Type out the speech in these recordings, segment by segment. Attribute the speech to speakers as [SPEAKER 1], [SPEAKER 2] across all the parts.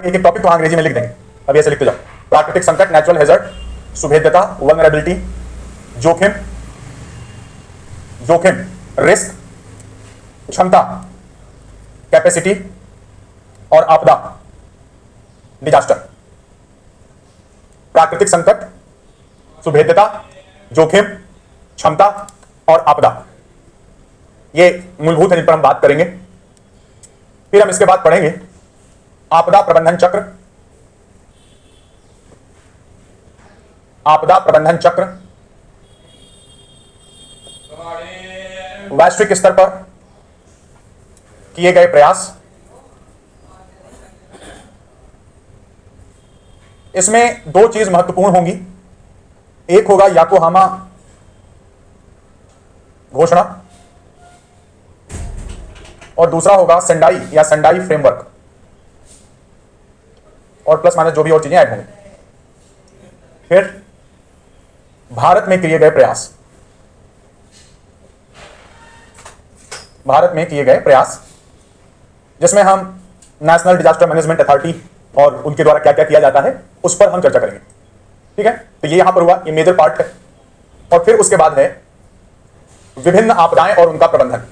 [SPEAKER 1] एक एक टॉपिक तो अंग्रेजी में लिख देंगे, अभी ऐसे लिखते जाओ। प्राकृतिक संकट, नेचुरल हैजर्ड, सुभेद्यता, वल्नरेबिलिटी, जोखिम, रिस्क, क्षमता, कैपेसिटी और आपदा, डिजास्टर। प्राकृतिक संकट, सुभेद्यता, जोखिम, क्षमता और आपदा, ये मूलभूत है जिन पर हम बात करेंगे। फिर हम इसके बाद पढ़ेंगे आपदा प्रबंधन चक्र, आपदा प्रबंधन चक्र वैश्विक स्तर पर किए गए प्रयास। इसमें दो चीज महत्वपूर्ण होंगी, एक होगा याकोहामा घोषणा और दूसरा होगा सेंडाई या सेंडाई फ्रेमवर्क, और प्लस माइनस जो भी और चीजें ऐड होंगी। फिर भारत में किए गए प्रयास, भारत में किए गए प्रयास जिसमें हम नेशनल डिजास्टर मैनेजमेंट अथॉरिटी और उनके द्वारा क्या क्या किया जाता है उस पर हम चर्चा करेंगे। ठीक है, तो ये यहां पर हुआ, ये मेजर पार्ट है। और फिर उसके बाद है विभिन्न आपदाएं और उनका प्रबंधन।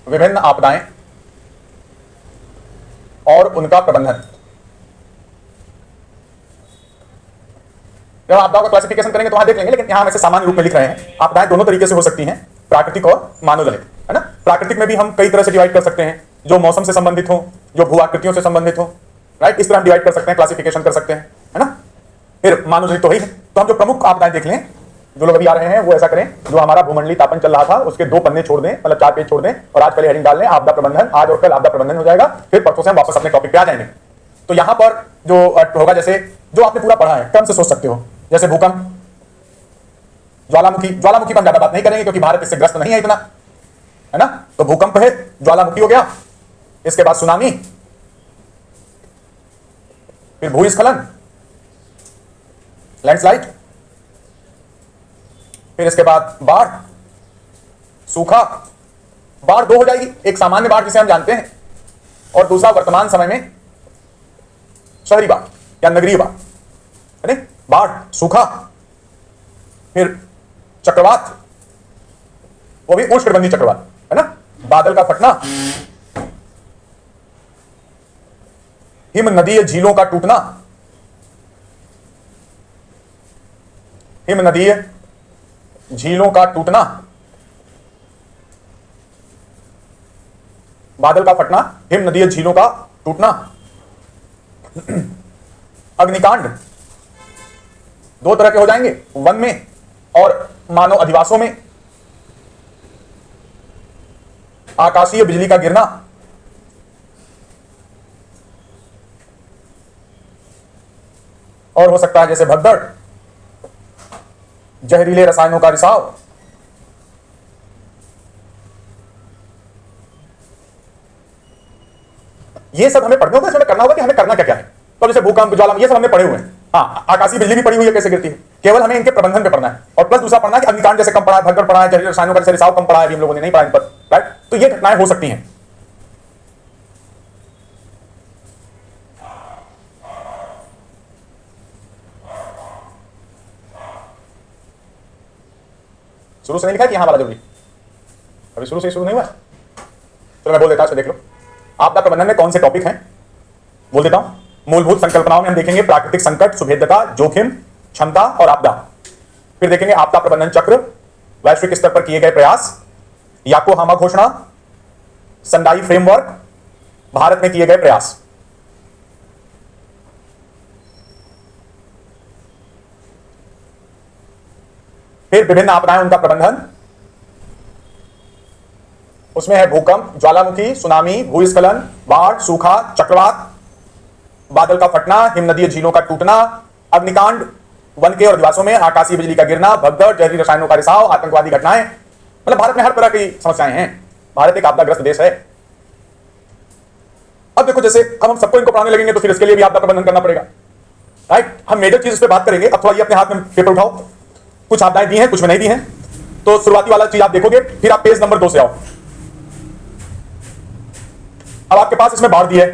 [SPEAKER 1] विभिन्न आपदाएं और उनका प्रबंधन। जब आपदाओं का क्लासिफिकेशन करेंगे तो वहां देख लेंगे, लेकिन यहां वैसे सामान्य रूप में लिख रहे हैं। आपदाएं दोनों तरीके से हो सकती हैं, प्राकृतिक और मानवजनित, है ना। प्राकृतिक में भी हम कई तरह से डिवाइड कर सकते हैं, जो मौसम से संबंधित हो, जो भू आकृतियों से संबंधित हो, राइट। इस तरह हम डिवाइड कर सकते हैं, क्लासिफिकेशन कर सकते हैं, है ना। फिर मानवजनित तो वही है। तो हम जो प्रमुख आपदाएं देख लें, जो लोग अभी आ रहे हैं वो ऐसा करें, जो हमारा भूमंडलीय तापन चल रहा था उसके 2 पन्ने छोड़ दें, मतलब 4 पेज छोड़ दें, और आज पहले हेडिंग डाल लें आपदा प्रबंधन। आज और कल आपदा प्रबंधन हो जाएगा, फिर परसों से हम वापस अपने टॉपिक पे आ जाएंगे। तो यहां पर जो होगा, जैसे जो आपने पूरा पढ़ा है टर्म से सोच सकते हो, जैसे भूकंप, ज्वालामुखी पर हम ज्यादा बात नहीं करेंगे क्योंकि भारत इससे ग्रस्त नहीं है इतना, है ना। तो भूकंप है, ज्वालामुखी हो गया, इसके बाद सुनामी, फिर भूस्खलन, लैंडस्लाइड, फिर इसके बाद बाढ़, सूखा। बाढ़ 2 हो जाएगी, एक सामान्य बाढ़ जिसे हम जानते हैं, और दूसरा वर्तमान समय में शहरी बाढ़ या नगरीय बाढ़, है ना। बाढ़, सूखा, फिर चक्रवात, वो भी उष्णकटिबंधीय चक्रवात, है ना। बादल का फटना, हिम नदीय झीलों का टूटना, हिम नदीय झीलों का टूटना, बादल का फटना, हिम नदीय झीलों का टूटना। अग्निकांड 2 तरह के हो जाएंगे, वन में और मानव अधिवासों में। आकाशीय बिजली का गिरना, और हो सकता है जैसे भगदड़, जहरीले रसायनों का रिसाव, ये सब हमें पढ़ना होगा। इसमें करना होगा कि हमें करना क्या क्या है। तो जैसे भूकंप, ज्वालामुखी, ये सब हमने पढ़े हुए हैं। हाँ, आकाशीय बिजली भी पड़ी हुई है, कैसे गिरती है, केवल हमें इनके प्रबंधन पे पढ़ना है। और प्लस दूसरा पढ़ना है कि अग्निकांड जैसे कम पढ़ा है, भगदड़ पढ़ा है, जहरीले रसायनों का जैसे रिसाव कम पढ़ा है, हम लोगों ने नहीं पढ़ा इन पर, राइट। तो ये घटनाएं हो सकती हैं। शुरू से नहीं लिखा कि यहां वाला जरूरी, अभी शुरू से शुरू नहीं हुआ। चलो मैं बोल देता हूं, देख लो। आपदा प्रबंधन में कौन से टॉपिक हैं, बोल देता हूं। मूलभूत संकल्पनाओं में हम देखेंगे प्राकृतिक संकट, सुभेद्यता, जोखिम, क्षमता और आपदा। फिर देखेंगे आपदा प्रबंधन चक्र, वैश्विक स्तर पर किए गए प्रयास, याकोहामा घोषणा, सेंडाई फ्रेमवर्क, भारत में किए गए प्रयास। फिर विभिन्न आपदाएं, उनका प्रबंधन, उसमें है भूकंप, ज्वालामुखी, सुनामी, भूस्खलन, बाढ़, सूखा, चक्रवात, बादल का फटना, हिम नदीय झीलों का टूटना, अग्निकांड, वन के और अधिवासों में आकाशीय बिजली का गिरना, भगदड़, जहरीले रसायनों का रिसाव, आतंकवादी घटनाएं। मतलब भारत में हर तरह की समस्याएं हैं। भारत एक आपदाग्रस्त देश है। अब देखो, जैसे हम सबको इनको पढ़ाने लगेंगे तो फिर इसके लिए भी आपदा प्रबंधन करना पड़ेगा, राइट। हम मेजर चीज इस पे बात करेंगे। अब थोड़ा ये अपने हाथ में पेपर उठाओ, कुछ आपदाएं दी हैं, कुछ में नहीं दी हैं। तो शुरुआती वाला चीज आप देखोगे, फिर आप पेज नंबर 2 से आओ। अब आपके पास इसमें बाढ़ दी है,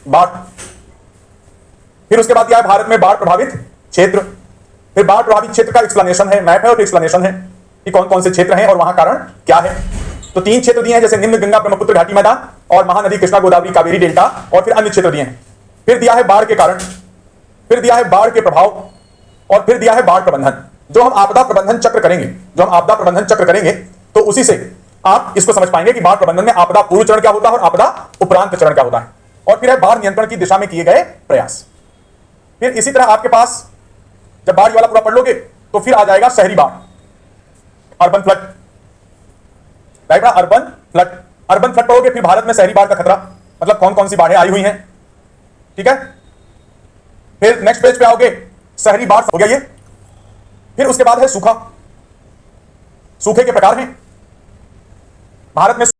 [SPEAKER 1] बाढ़। फिर उसके बाद दिया है भारत में बाढ़ प्रभावित क्षेत्र। फिर बाढ़ प्रभावित क्षेत्र का एक्सप्लेनेशन है, मैप है और एक्सप्लेनेशन है कि कौन कौन से क्षेत्र हैं और वहां कारण क्या है। तो 3 क्षेत्र दिए हैं, जैसे निम्न गंगा ब्रह्मपुत्र घाटी मैदान और महानदी कृष्णा गोदावरी कावेरी डेल्टा, और फिर अन्य क्षेत्र दिए हैं। फिर दिया है बाढ़ के कारण, फिर दिया है बाढ़ के प्रभाव, और फिर दिया है बाढ़ प्रबंधन। जो हम आपदा प्रबंधन चक्र करेंगे, तो उसी से आप इसको समझ पाएंगे कि बाढ़ प्रबंधन में आपदा पूर्व चरण क्या होता है और आपदा उपरांत चरण क्या होता है। और फिर है बाढ़ नियंत्रण की दिशा में किए गए प्रयास। फिर इसी तरह आपके पास जब बाढ़ वाला पूरा पढ़ लोगे तो फिर आ जाएगा शहरी बाढ़, अर्बन फ्लड, राइट ना, अर्बन फ्लड पढ़ोगे। फिर भारत में शहरी बाढ़ का खतरा, मतलब कौन कौन सी बाढ़ें आई हुई हैं, ठीक है। फिर नेक्स्ट पेज पे आओगे, शहरी बाढ़ हो गया ये। फिर उसके बाद है सूखा, सूखे के प्रकार हैं भारत में।